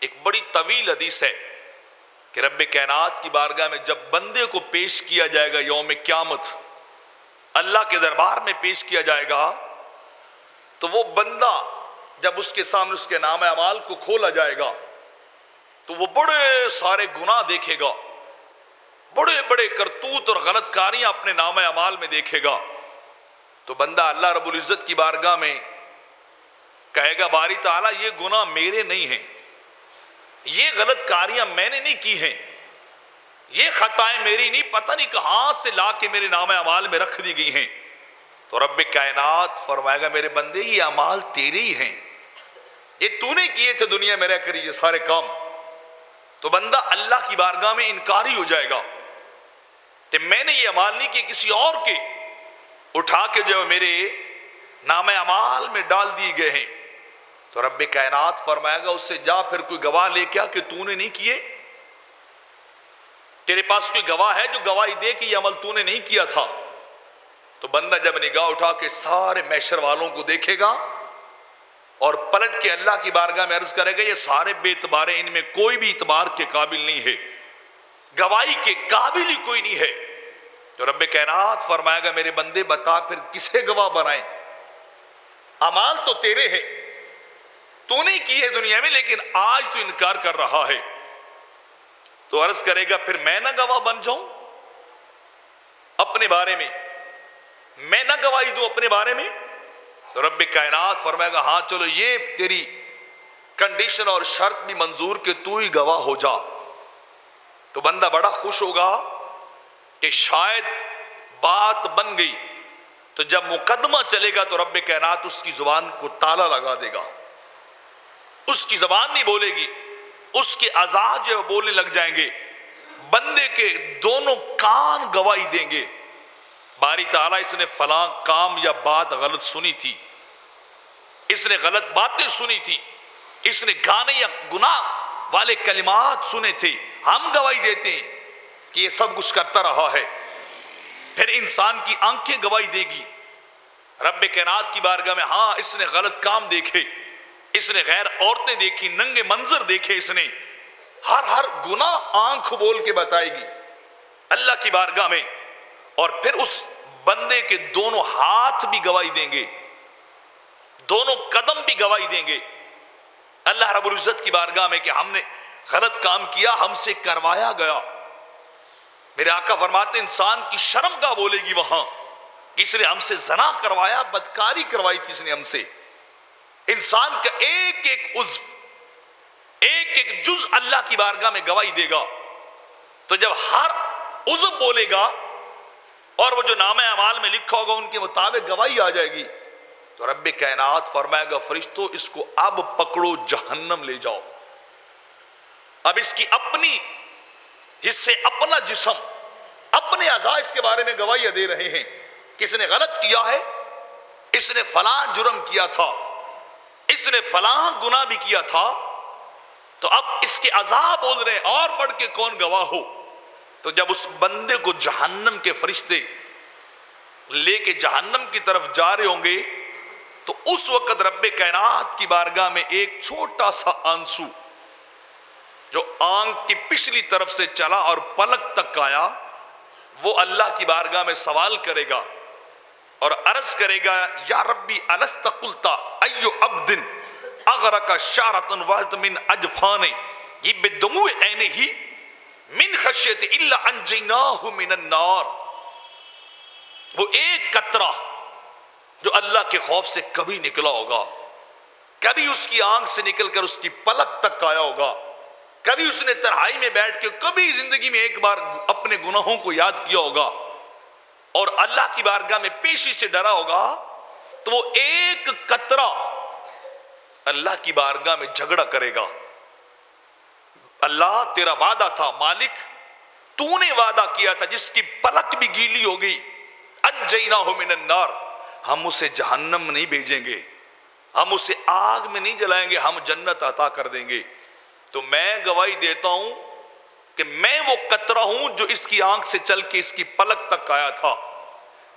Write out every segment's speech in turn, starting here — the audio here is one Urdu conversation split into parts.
ایک بڑی طویل حدیث ہے کہ رب کائنات کی بارگاہ میں جب بندے کو پیش کیا جائے گا یوم قیامت، اللہ کے دربار میں پیش کیا جائے گا، تو وہ بندہ جب اس کے سامنے اس کے نام اعمال کو کھولا جائے گا تو وہ بڑے سارے گناہ دیکھے گا، بڑے بڑے کرتوت اور غلط کاریاں اپنے نام اعمال میں دیکھے گا۔ تو بندہ اللہ رب العزت کی بارگاہ میں کہے گا باری تعالیٰ یہ گناہ میرے نہیں ہیں، یہ غلط کاریاں میں نے نہیں کی ہیں، یہ خطائیں میری نہیں، پتہ نہیں کہاں سے لا کے میرے نام اعمال میں رکھ دی گئی ہیں۔ تو رب کائنات فرمائے گا میرے بندے یہ اعمال تیرے ہی ہیں، یہ تو نے کیے تھے دنیا میں رہ کر یہ سارے کام۔ تو بندہ اللہ کی بارگاہ میں انکاری ہو جائے گا کہ میں نے یہ اعمال نہیں کیے، کسی اور کے اٹھا کے جو میرے نام اعمال میں ڈال دیے گئے ہیں۔ تو رب کائنات فرمائے گا اس سے جا پھر کوئی گواہ لے کے آ کہ تو نے نہیں کیے، تیرے پاس کوئی گواہ ہے جو گواہی دے کہ یہ عمل تو نے نہیں کیا تھا۔ تو بندہ جب نگاہ اٹھا کے سارے محشر والوں کو دیکھے گا اور پلٹ کے اللہ کی بارگاہ میں عرض کرے گا یہ سارے بے اعتبار ہیں، ان میں کوئی بھی اعتبار کے قابل نہیں ہے، گواہی کے قابل ہی کوئی نہیں ہے۔ تو رب کائنات فرمائے گا میرے بندے بتا پھر کسے گواہ بنائیں، اعمال تو تیرے ہیں، تو نہیں کی ہے دنیا میں لیکن آج تو انکار کر رہا ہے۔ تو عرض کرے گا پھر میں نہ گواہ بن جاؤں اپنے بارے میں، میں نہ گواہی دوں اپنے بارے میں؟ تو رب کائنات فرمائے گا ہاں چلو یہ تیری کنڈیشن اور شرط بھی منظور کہ تو ہی گواہ ہو جا۔ تو بندہ بڑا خوش ہوگا کہ شاید بات بن گئی۔ تو جب مقدمہ چلے گا تو رب کائنات اس کی زبان کو تالا لگا دے گا، اس کی زبان نہیں بولے گی، اس کے اعضاء جو بولنے لگ جائیں گے، بندے کے دونوں کان گواہی دیں گے باری تعالیٰ اس نے فلاں کام یا بات غلط سنی تھی، اس نے غلط باتیں سنی تھی، اس نے گانے یا گناہ والے کلمات سنے تھے، ہم گواہی دیتے ہیں کہ یہ سب کچھ کرتا رہا ہے۔ پھر انسان کی آنکھیں گواہی دے گی رب کائنات کی بارگاہ میں ہاں اس نے غلط کام دیکھے، اس نے غیر عورتیں دیکھی، ننگے منظر دیکھے، اس نے ہر گناہ آنکھ بول کے بتائے گی اللہ کی بارگاہ میں۔ اور پھر اس بندے کے دونوں ہاتھ بھی گواہی دیں گے، دونوں قدم بھی گواہی دیں گے اللہ رب العزت کی بارگاہ میں کہ ہم نے غلط کام کیا، ہم سے کروایا گیا۔ میرے آقا فرماتے انسان کی شرم کا بولے گی وہاں کس نے ہم سے زنا کروایا، بدکاری کروائی کس نے ہم سے۔ انسان کا ایک ایک عضو، ایک ایک جز اللہ کی بارگاہ میں گواہی دے گا۔ تو جب ہر عضو بولے گا اور وہ جو نام اعمال میں لکھا ہوگا ان کے مطابق گواہی آ جائے گی، تو رب کائنات فرمائے گا فرشتوں اس کو اب پکڑو جہنم لے جاؤ۔ اب اس کی اپنی حصے، اپنا جسم، اپنے اعضاء اس کے بارے میں گواہیاں دے رہے ہیں کہ اس نے غلط کیا ہے، اس نے فلاں جرم کیا تھا، اس نے فلاں گناہ بھی کیا تھا۔ تو اب اس کے اعضاء بول رہے ہیں اور بڑھ کے کون گواہ ہو۔ تو جب اس بندے کو جہنم کے فرشتے لے کے جہنم کی طرف جا رہے ہوں گے تو اس وقت رب کائنات کی بارگاہ میں ایک چھوٹا سا آنسو جو آنکھ کی پچھلی طرف سے چلا اور پلک تک آیا، وہ اللہ کی بارگاہ میں سوال کرے گا اور عرض کرے گا یا ربی الست قلت ایو عبد اغرق شعرۃ واحدۃ من اجفانہ یہ بدموع عینہ من خشیت الا انجیناہ من النار۔ وہ ایک قطرہ جو اللہ کے خوف سے کبھی نکلا ہوگا، کبھی اس کی آنکھ سے نکل کر اس کی پلک تک آیا ہوگا، کبھی اس نے تنہائی میں بیٹھ کے کبھی زندگی میں ایک بار اپنے گناہوں کو یاد کیا ہوگا اور اللہ کی بارگاہ میں پیشی سے ڈرا ہوگا، تو وہ ایک قطرہ اللہ کی بارگاہ میں جھگڑا کرے گا۔ اللہ تیرا وعدہ تھا، مالک تو نے وعدہ کیا تھا جس کی پلک بھی گیلی ہو گئی، انجیناہ من النار، ہم اسے جہنم نہیں بھیجیں گے، ہم اسے آگ میں نہیں جلائیں گے، ہم جنت عطا کر دیں گے۔ تو میں گواہی دیتا ہوں کہ میں وہ قطرہ ہوں جو اس کی آنکھ سے چل کے اس کی پلک تک آیا تھا،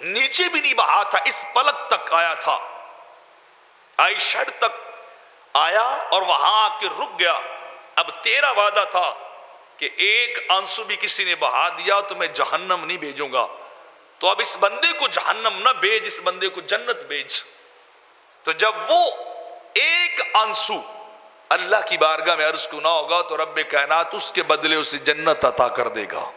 نیچے بھی نہیں بہا تھا، اس پلک تک آیا تھا، آئی شڑ تک آیا اور وہاں آ کے رک گیا۔ اب تیرا وعدہ تھا کہ ایک آنسو بھی کسی نے بہا دیا تو میں جہنم نہیں بھیجوں گا، تو اب اس بندے کو جہنم نہ بھیج، اس بندے کو جنت بھیج۔ تو جب وہ ایک آنسو اللہ کی بارگاہ میں عرض کیوں نہ ہوگا تو رب کائنات اس کے بدلے اسے جنت عطا کر دے گا۔